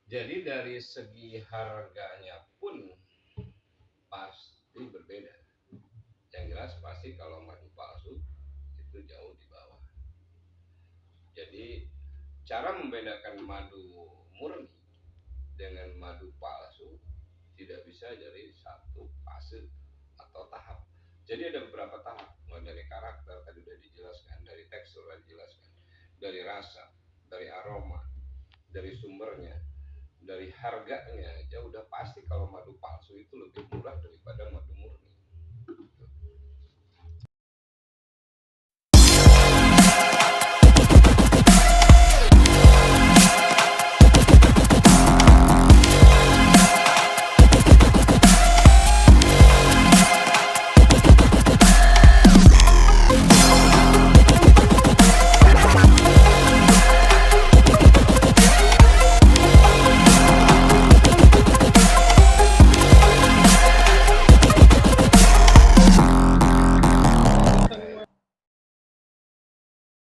Jadi dari segi harganya pun pasti berbeda. Yang jelas pasti kalau madu palsu itu jauh di bawah. Jadi cara membedakan madu murni dengan madu palsu tidak bisa dari satu fase atau tahap. Jadi ada beberapa tahap, mulai dari karakter tadi sudah dijelaskan, dari tekstur sudah dijelaskan, dari rasa, dari aroma, dari sumbernya, dari harganya aja udah pasti kalau madu palsu itu lebih murah daripada madu murni.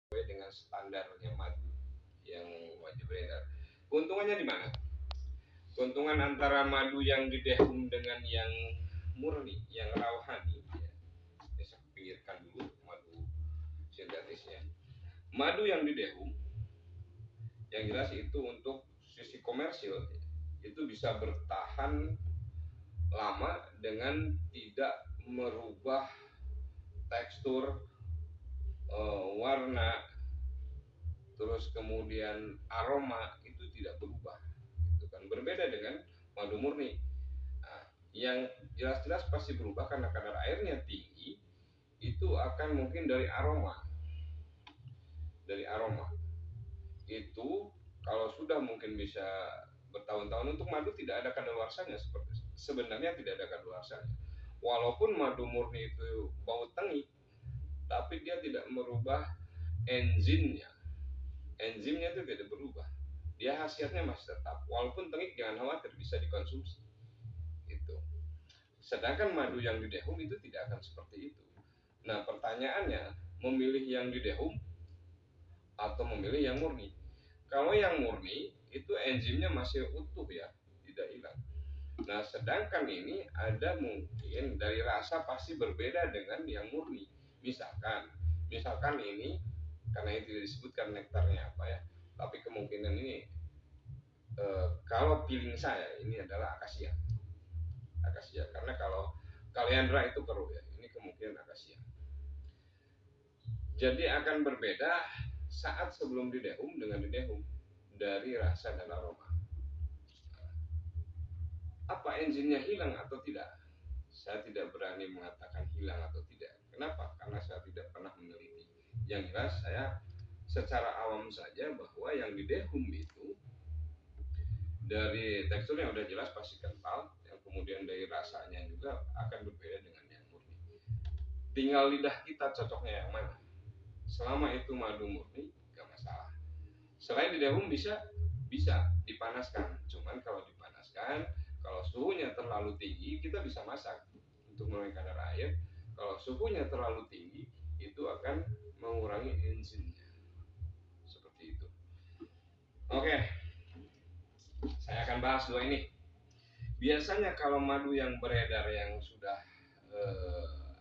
Sesuai dengan standarnya madu yang wajib beredar. Keuntungannya di mana? Keuntungan antara madu yang didehum dengan yang murni, yang rawhani, ya, saya pinggirkan dulu madu sintetisnya. Madu yang didehum, yang jelas itu untuk sisi komersil, itu bisa bertahan lama dengan tidak merubah tekstur, warna, terus kemudian aroma itu tidak berubah. Itu kan berbeda dengan madu murni. Nah, yang jelas-jelas pasti berubah karena kadar airnya tinggi, itu akan mungkin dari aroma. Dari aroma itu kalau sudah mungkin bisa bertahun-tahun, untuk madu tidak ada kadaluarsanya, sebenarnya tidak ada kadaluarsanya. Walaupun madu murni itu bau tengik, tapi dia tidak merubah enzimnya. Enzimnya itu tidak berubah. Dia khasiatnya masih tetap. Walaupun tengik jangan khawatir, bisa dikonsumsi. Itu. Sedangkan madu yang didehum itu tidak akan seperti itu. Nah, pertanyaannya, memilih yang didehum atau memilih yang murni? Kalau yang murni itu enzimnya masih utuh ya, tidak hilang. Nah, sedangkan ini ada mungkin dari rasa pasti berbeda dengan yang murni. Misalkan ini karena itu disebutkan nektarnya apa ya, tapi kemungkinan ini kalau feeling saya ini adalah akasia. Akasia karena kalau kaliandra itu keruh ya, ini kemungkinan akasia. Jadi akan berbeda saat sebelum didehum dengan didehum dari rasa dan aroma. Apa enzimnya hilang atau tidak? Saya tidak berani mengatakan hilang atau tidak. Kenapa? Karena saya tidak pernah meneliti. Yang jelas saya secara awam saja bahwa yang didehum itu dari teksturnya udah jelas pasti kental, yang kemudian dari rasanya juga akan berbeda dengan yang murni. Tinggal lidah kita cocoknya yang mana. Selama itu madu murni gak masalah. Selain didehum bisa dipanaskan. Cuman kalau dipanaskan, kalau suhunya terlalu tinggi, kita bisa masak untuk mengurangi kadar air. Kalau suhunya terlalu tinggi, itu akan mengurangi enzimnya. Seperti itu. Oke, saya akan bahas dua ini. Biasanya kalau madu yang beredar yang sudah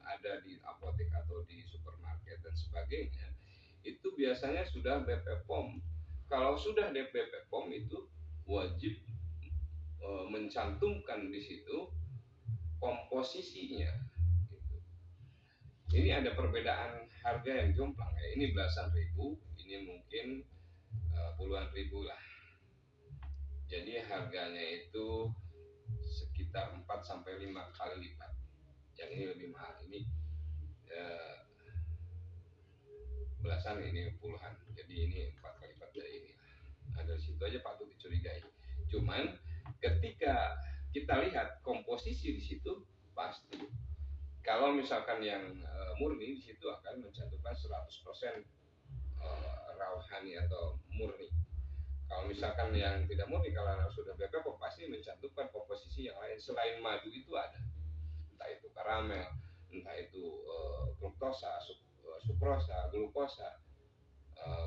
ada di apotek atau di supermarket dan sebagainya, itu biasanya sudah BP POM. Kalau sudah BP POM itu wajib mencantumkan di situ komposisinya. Gitu. Ini ada perbedaan harga yang jomplang. Ini belasan ribu, ini mungkin puluhan ribu lah. Jadi harganya itu sekitar 4 sampai 5 kali lipat. Yang ini lebih mahal. Ini belasan, ini puluhan. Jadi ini 4 kali lipat dari ini. Nah, dari situ aja patut dicurigai. Cuman ketika kita lihat komposisi di situ pasti. Kalau misalkan yang murni di situ akan mencantumkan 100% rawhani atau murni. Kalau misalkan yang tidak murni, kalau sudah BPOM pasti mencantumkan komposisi yang lain selain madu itu ada. Entah itu karamel, entah itu fruktosa, sukrosa, glukosa,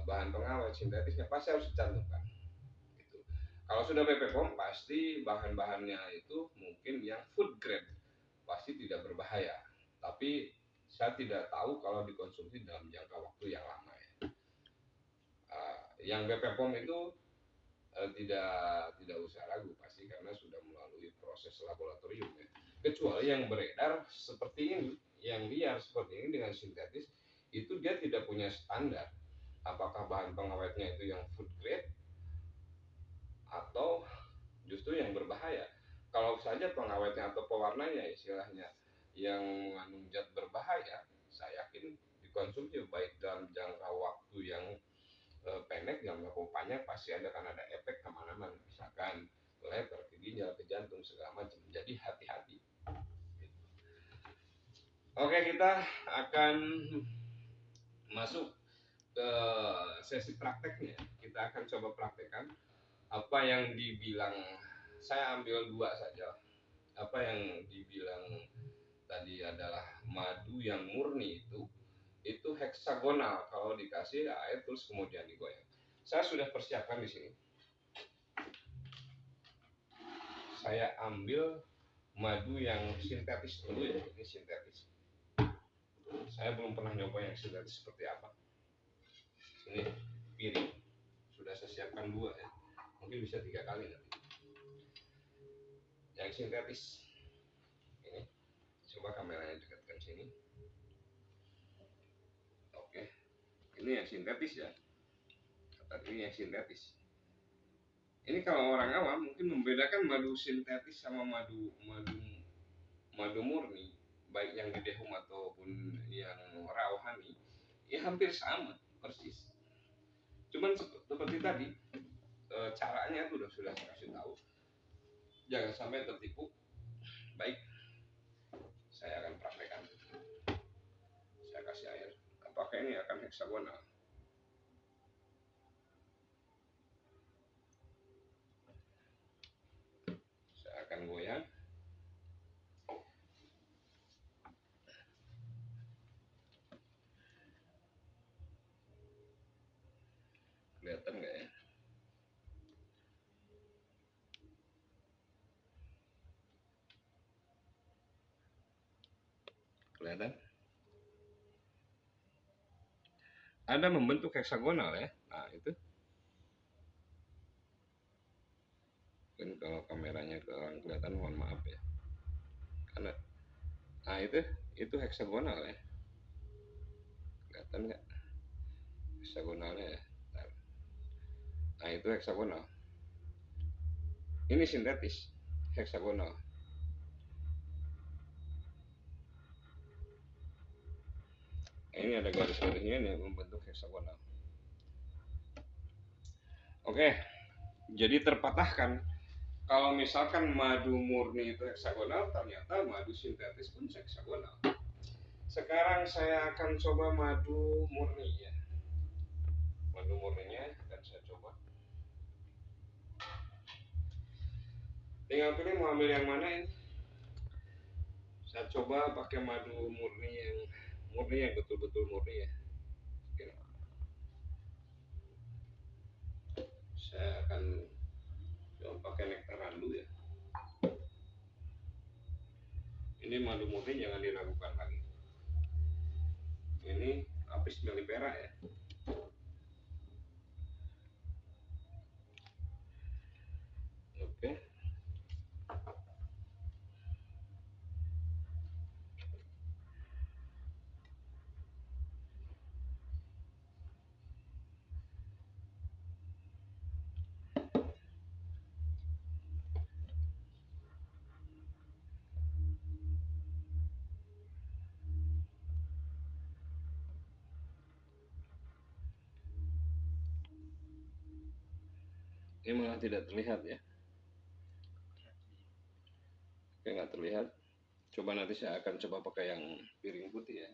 bahan pengawet sintetisnya pasti harus dicantumkan. Gitu. Kalau sudah BPOM pasti bahan-bahannya itu mungkin yang food grade, pasti tidak berbahaya. Tapi saya tidak tahu kalau dikonsumsi dalam jangka waktu yang lama ya. Yang BPOM itu tidak usah ragu pasti karena sudah melalui proses laboratorium ya. Kecuali yang beredar seperti ini, yang liar seperti ini dengan sintetis, itu dia tidak punya standar. Apakah bahan pengawetnya itu yang food grade atau justru yang berbahaya. Kalau saja pengawetnya atau pewarnanya istilahnya yang mengandung zat berbahaya, saya yakin dikonsumsi baik dalam jangka waktu yang pendek, dalam jangka panjang pasti akan ada efek kemana-mana, misalkan ke leher, ke ginjal, ke jantung segala macam. Jadi hati-hati. Oke, kita akan masuk ke sesi prakteknya. Kita akan coba praktekkan apa yang dibilang. Saya ambil dua saja. Apa yang dibilang tadi adalah madu yang murni itu heksagonal kalau dikasih air terus kemudian digoyang. Saya sudah persiapkan di sini. Saya ambil madu yang sintetis dulu ya, ini sintetis. Saya belum pernah nyoba yang sintetis seperti apa. Ini piring sudah saya siapkan dua ya, mungkin bisa 3 kali nanti. Yang sintetis ini, coba kameranya dekatkan sini. Oke, ini yang sintetis ya. Ini yang sintetis. Ini kalau orang awam mungkin membedakan madu sintetis sama madu murni, baik yang di dehum ataupun yang rawahani, ya hampir sama persis. Cuman seperti tadi, caranya itu sudah saya kasih tahu. Jangan sampai tertipu. Baik, saya akan praktekkan. Saya kasih air. Apakah ini akan heksagonal? Saya akan goyang. Kelihatan nggak ya? Kelihatan? Ada membentuk heksagonal ya. Nah, itu. Mungkin kalau kameranya kurang kelihatan, mohon maaf ya. Karena nah itu heksagonal ya. Kelihatan nggak? Heksagonalnya ya. Nah, itu heksagonal. Ini sintetis, heksagonal. Nah, ini ada garis-garisnya yang membentuk heksagonal. Oke, jadi terpatahkan. Kalau misalkan madu murni itu heksagonal, ternyata madu sintetis pun heksagonal. Sekarang saya akan coba madu murni ya. Madu murninya akan saya coba. Tinggal pilih mau ambil yang mana ini. Saya coba pakai madu murni yang betul-betul murni ya. Oke. Saya akan coba pakai nektar randu ya. Ini madu murni jangan diragukan lagi. Ini Apis mellifera ya. Oke. Ini malah tidak terlihat ya. Oke, nggak terlihat. Coba nanti saya akan coba pakai yang piring putih ya.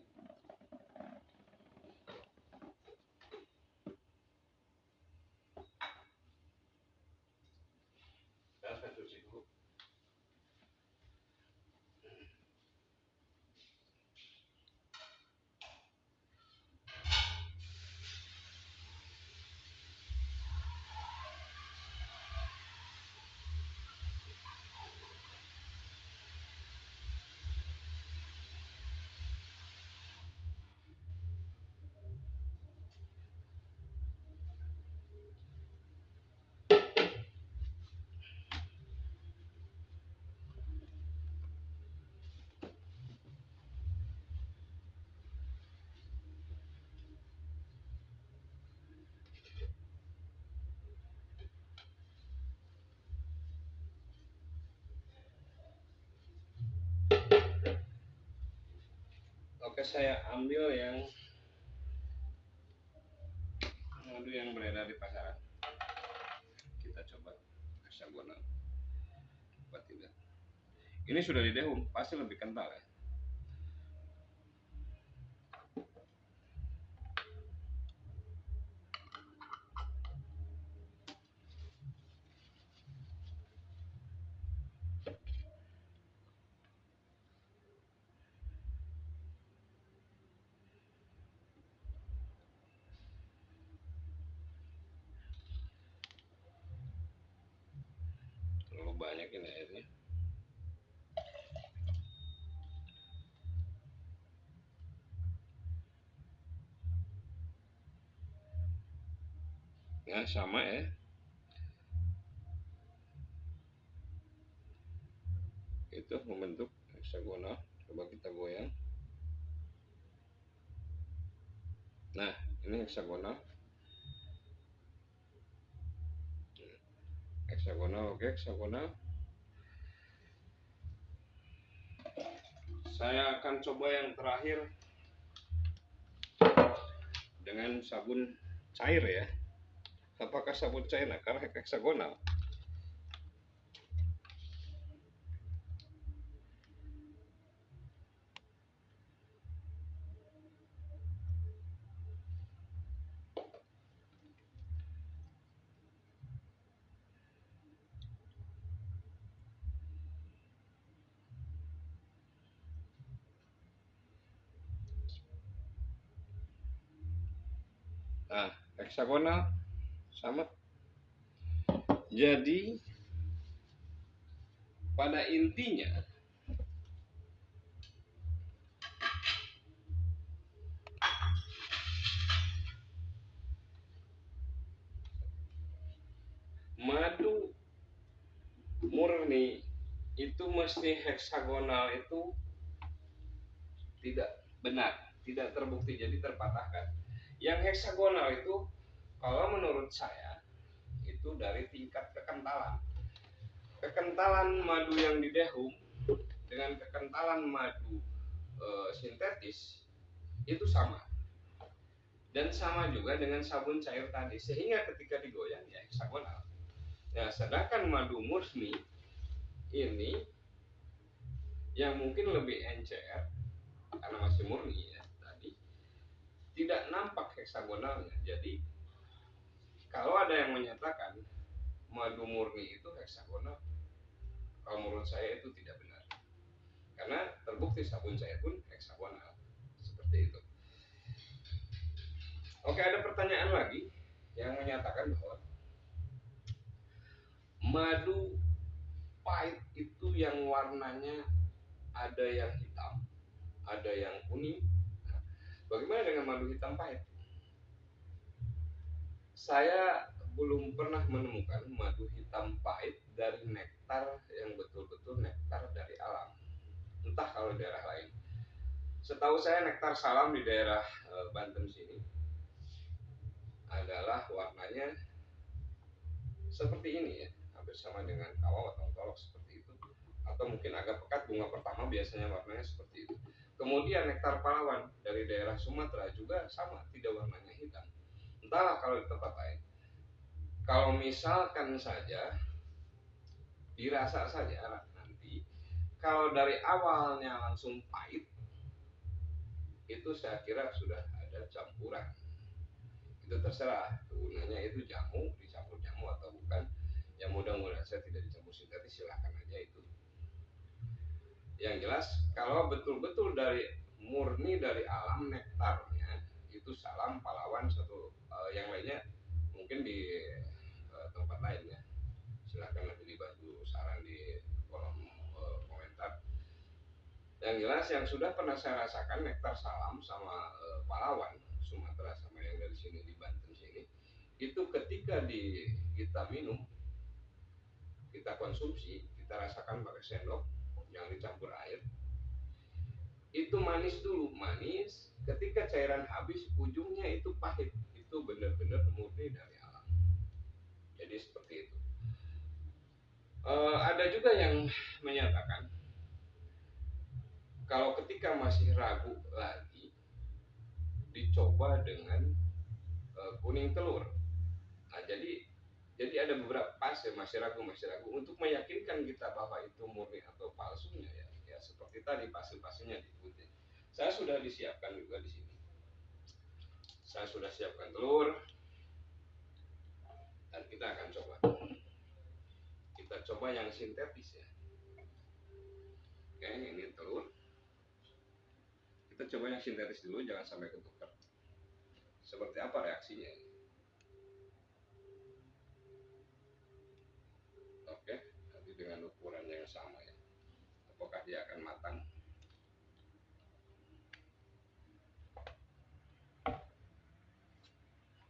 Saya cuci dulu. Oke, saya ambil yang madu yang beredar di pasaran. Kita coba hexagonal. Apa tidak? Ini sudah didehum, pasti lebih kental ya. Terlalu banyak ini airnya. Nah, sama ya. Itu membentuk hexagonal. Coba kita goyang. Nah, ini hexagonal. Hexagonal, oke, hexagonal. Saya akan coba yang terakhir dengan sabun cair ya. Apakah sabun cair karena hexagonal? Nah, hexagonal sama. Jadi pada intinya madu murni itu mesti heksagonal itu tidak benar, tidak terbukti, jadi terpatahkan. Yang heksagonal itu kalau menurut saya itu dari tingkat kekentalan. Kekentalan madu yang didehum dengan kekentalan madu sintetis itu sama. Dan sama juga dengan sabun cair tadi, sehingga ketika digoyang ya heksagonal. Ya, sedangkan madu murni ini yang mungkin lebih encer karena masih murni ya tadi, tidak nampak heksagonalnya. Jadi kalau ada yang menyatakan madu murni itu heksagonal, kalau menurut saya itu tidak benar, karena terbukti sabun cair pun heksagonal seperti itu. Oke, ada pertanyaan lagi yang menyatakan bahwa madu pahit itu yang warnanya ada yang hitam, ada yang kuning. Nah, bagaimana dengan madu hitam pahit? Saya belum pernah menemukan madu hitam pahit dari nektar yang betul-betul nektar dari alam. Entah kalau daerah lain. Setahu saya nektar salam di daerah Banten sini adalah warnanya seperti ini ya, hampir sama dengan kawah atau tolok seperti itu, atau mungkin agak pekat. Bunga pertama biasanya warnanya seperti itu. Kemudian nektar Palawan dari daerah Sumatera juga sama, tidak warnanya hitam. Entahlah kalau di tempat lain. Kalau misalkan saja dirasa saja nanti, kalau dari awalnya langsung pahit, itu saya kira sudah ada campuran. Itu terserah gunanya, itu jamu, dicampur jamu atau bukan. Yang mudah-mudahan saya tidak dicampur sintetis, silahkan aja itu. Yang jelas kalau betul-betul dari murni dari alam nektarnya itu salam Palawan satu, yang lainnya mungkin di tempat lainnya. Silahkan nanti dibantu saran di kolom komentar. Yang jelas yang sudah pernah saya rasakan nektar salam sama Palawan Sumatera sama yang dari sini di Banten sini, itu ketika kita minum, kita konsumsi, kita rasakan pakai sendok yang dicampur air, itu manis dulu, manis. Ketika cairan habis, ujungnya itu pahit. Itu benar-benar murni dari alam. Jadi seperti itu. Ada juga yang menyatakan Kalau ketika masih ragu lagi, dicoba dengan kuning telur. Nah, jadi ada beberapa fase masih ragu untuk meyakinkan kita bahwa itu murni atau palsunya, ya seperti tadi fase-fasenya diikuti. Saya sudah disiapkan juga di sini. Saya sudah siapkan telur dan kita akan coba. Kita coba yang sintetis ya. Oke, ini telur. Kita coba yang sintetis dulu, jangan sampai ketukar. Seperti apa reaksinya? Oke, nanti dengan ukuran yang sama ya. Apakah dia akan matang?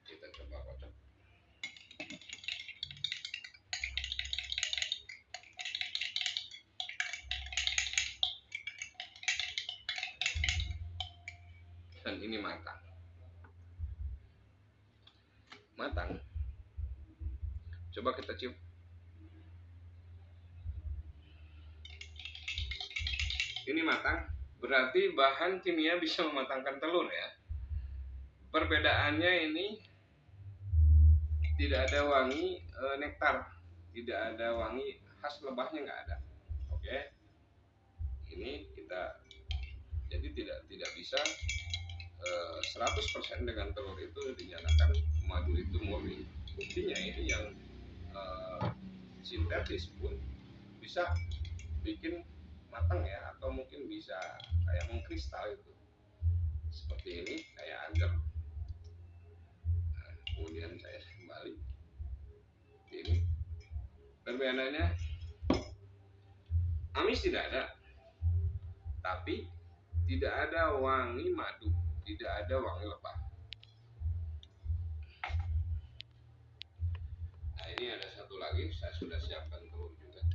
Kita coba kocok. Dan ini matang. Matang. Coba kita cium. Ini matang, berarti bahan kimia bisa mematangkan telur ya. Perbedaannya ini tidak ada wangi nektar, tidak ada wangi khas lebahnya, nggak ada. Oke, ini kita jadi tidak bisa 100% dengan telur itu dinyatakan madu itu murni. Buktinya ini yang sintetis pun bisa bikin matang ya, atau mungkin bisa kayak mengkristal itu seperti ini, kayak agar. Nah, kemudian saya kembali ini, perbedaannya amis tidak ada, tapi tidak ada wangi madu, tidak ada wangi lebah. Nah, ini ada satu lagi, saya sudah siapkan telur juga.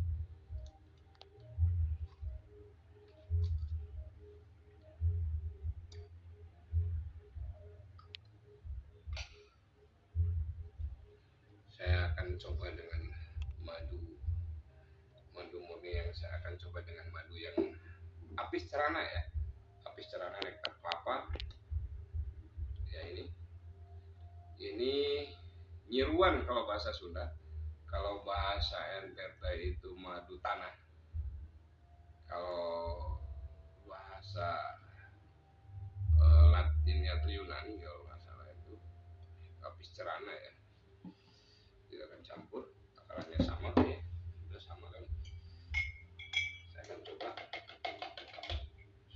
Saya akan coba dengan madu murni, yang saya akan coba dengan madu yang apis cerana ya, apis cerana nektar kelapa ya. Ini nyiruan kalau bahasa Sunda, kalau bahasa NTT itu madu tanah, kalau bahasa Latinnya atau Yunani kalau nggak salah itu apis cerana ya. Tidak akan campur, takarannya sama ya, sudah sama kan. Saya akan coba,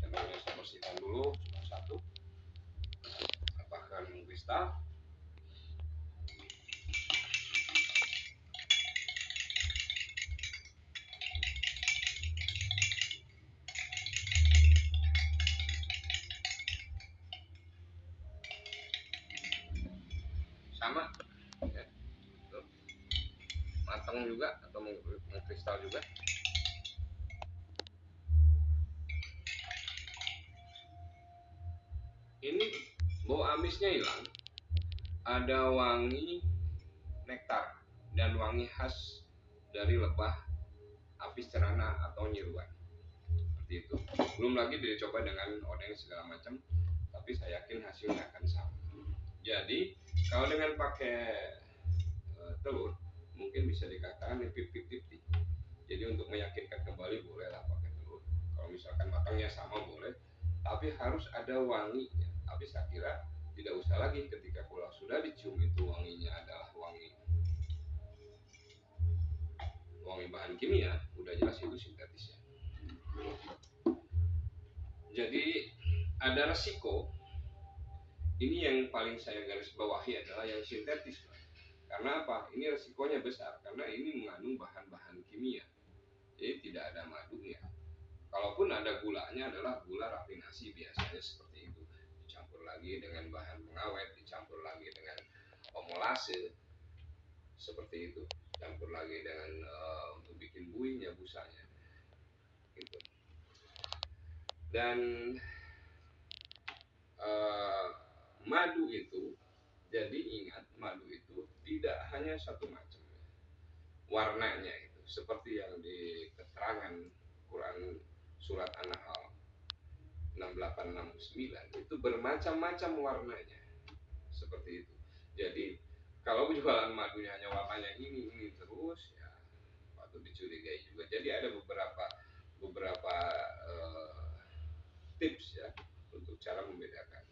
sendoknya saya bersihkan dulu cuma satu, apakah mengkristal. Sama ya, matang juga atau mengkristal juga. Ini bau amisnya hilang, ada wangi nektar dan wangi khas dari lebah apis cerana atau nyiruan, seperti itu. Belum lagi dicoba dengan odeng segala macam, tapi saya yakin hasilnya akan sama. Jadi kalau dengan pakai telur mungkin bisa dikatakan 50-50. Jadi untuk meyakinkan kembali bolehlah pakai telur. Kalau misalkan matangnya sama boleh, tapi harus ada wanginya. Tapi saya kira tidak usah lagi ketika kalau sudah dicium itu wanginya adalah wangi bahan kimia, udah jelas itu sintetis ya. Jadi ada resiko, ini yang paling saya garis bawahi adalah yang sintetis. Karena apa? Ini resikonya besar karena ini mengandung bahan-bahan kimia. Jadi tidak ada madunya. Kalaupun ada gulanya adalah gula rafinasi biasanya seperti itu. Dicampur lagi dengan bahan pengawet, dicampur lagi dengan omolase seperti itu. Campur lagi dengan untuk bikin buihnya busanya. Gitu. Dan madu itu, jadi ingat madu itu tidak hanya satu macam warnanya itu, seperti yang di keterangan Quran surat An-Nahl 6869 itu bermacam-macam warnanya seperti itu. Jadi kalau jualan madunya hanya warnanya ini terus, ya patut dicurigai juga. Jadi ada beberapa tips ya untuk cara membedakan.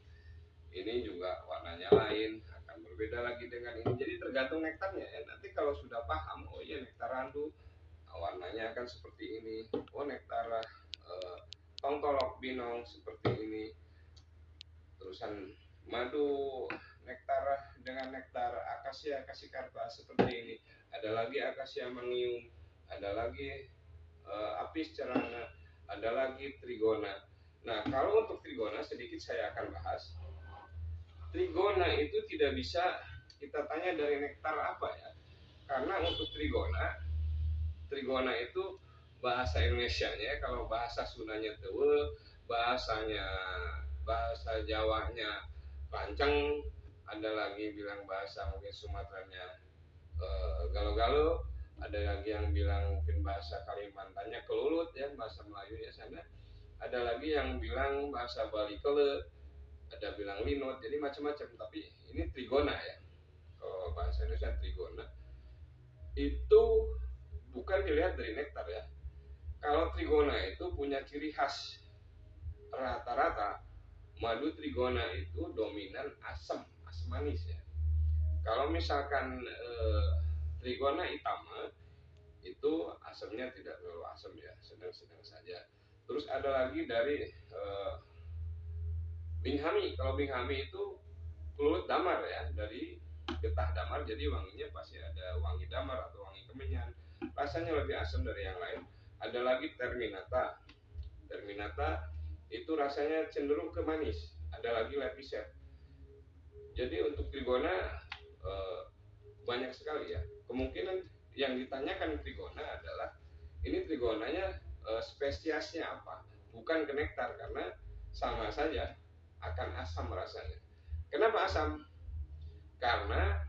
Ini juga warnanya lain, akan berbeda lagi dengan ini. Jadi tergantung nektarnya ya. Nanti kalau sudah paham, oh iya nektar randu warnanya akan seperti ini. Oh nektar tongtolok binong seperti ini. Terusan madu nektar dengan nektar akasia kasikarpa seperti ini. Ada lagi akasia mangium, ada lagi apis cerana, ada lagi trigona. Nah, kalau untuk trigona sedikit saya akan bahas. Trigona itu tidak bisa kita tanya dari nektar apa ya. Karena untuk trigona itu bahasa Indonesianya, kalau bahasa Sundanya tewe, bahasa Jawanya lancang, ada lagi bilang bahasa mungkin Sumateranya galo-galo, ada lagi yang bilang mungkin bahasa Kalimantannya kelulut ya, bahasa Melayunya sana. Ada lagi yang bilang bahasa Bali kele, ada bilang linot, jadi macam-macam. Tapi ini trigona ya, kalau bahasa Indonesia trigona itu bukan dilihat dari nektar ya. Kalau trigona itu punya ciri khas, rata-rata madu trigona itu dominan asam manis ya. Kalau misalkan trigona hitam itu asamnya tidak terlalu asam ya, sedang-sedang saja. Terus ada lagi dari binghami. Kalau binghami itu kelulut damar ya, dari getah damar, jadi wanginya pasti ada wangi damar atau wangi kemenyan. Rasanya lebih asam dari yang lain. Ada lagi terminata. Terminata itu rasanya cenderung ke manis. Ada lagi lepiset. Jadi untuk trigona banyak sekali ya. Kemungkinan yang ditanyakan trigona adalah ini trigonanya spesiesnya apa, bukan ke nektar, karena sama saja akan asam rasanya. Kenapa asam? Karena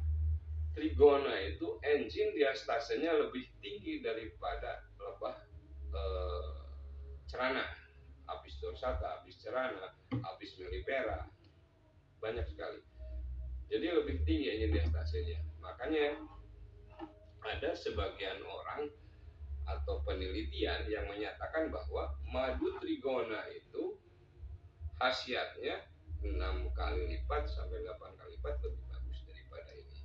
trigona itu enzim diastasenya lebih tinggi daripada lebah cerana, apis dorsata, apis cerana, apis mellifera, banyak sekali. Jadi lebih tinggi enzim diastasenya. Makanya ada sebagian orang atau penelitian yang menyatakan bahwa madu trigona itu khasiatnya 6 kali lipat sampai 8 kali lipat lebih bagus daripada ini.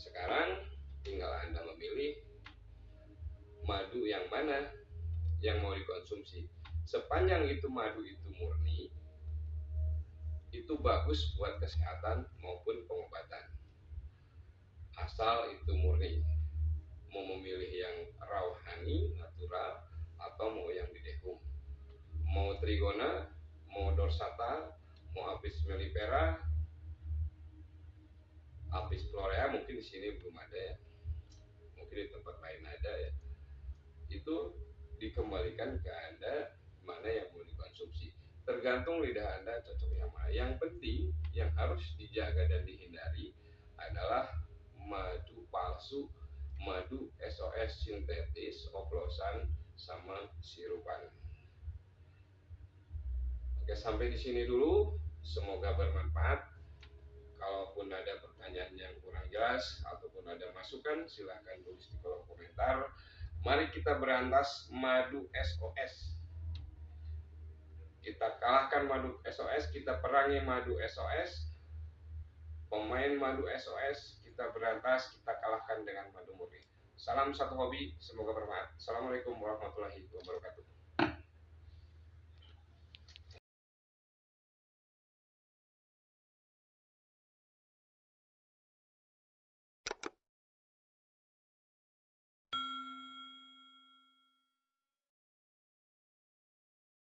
Sekarang tinggal Anda memilih madu yang mana yang mau dikonsumsi. Sepanjang itu madu itu murni, itu bagus buat kesehatan maupun pengobatan. Asal itu murni. Mau memilih yang rawhani, natural, atau mau yang didehum. Mau trigona, mau dorsata, mau apis mellifera, apis florea mungkin di sini belum ada ya, mungkin di tempat lain ada ya. Itu dikembalikan ke Anda mana yang mau dikonsumsi. Tergantung lidah Anda cocok yang mana. Yang penting yang harus dijaga dan dihindari adalah madu palsu, madu SOS sintetis, oplosan, sama sirupan. Oke, sampai di sini dulu. Semoga bermanfaat. Kalaupun ada pertanyaan yang kurang jelas ataupun ada masukan, silahkan tulis di kolom komentar. Mari kita berantas madu SOS. Kita kalahkan madu SOS, kita perangi madu SOS. Pemain madu SOS, kita berantas, kita kalahkan dengan madu murni. Salam satu hobi, semoga bermanfaat. Assalamualaikum warahmatullahi wabarakatuh.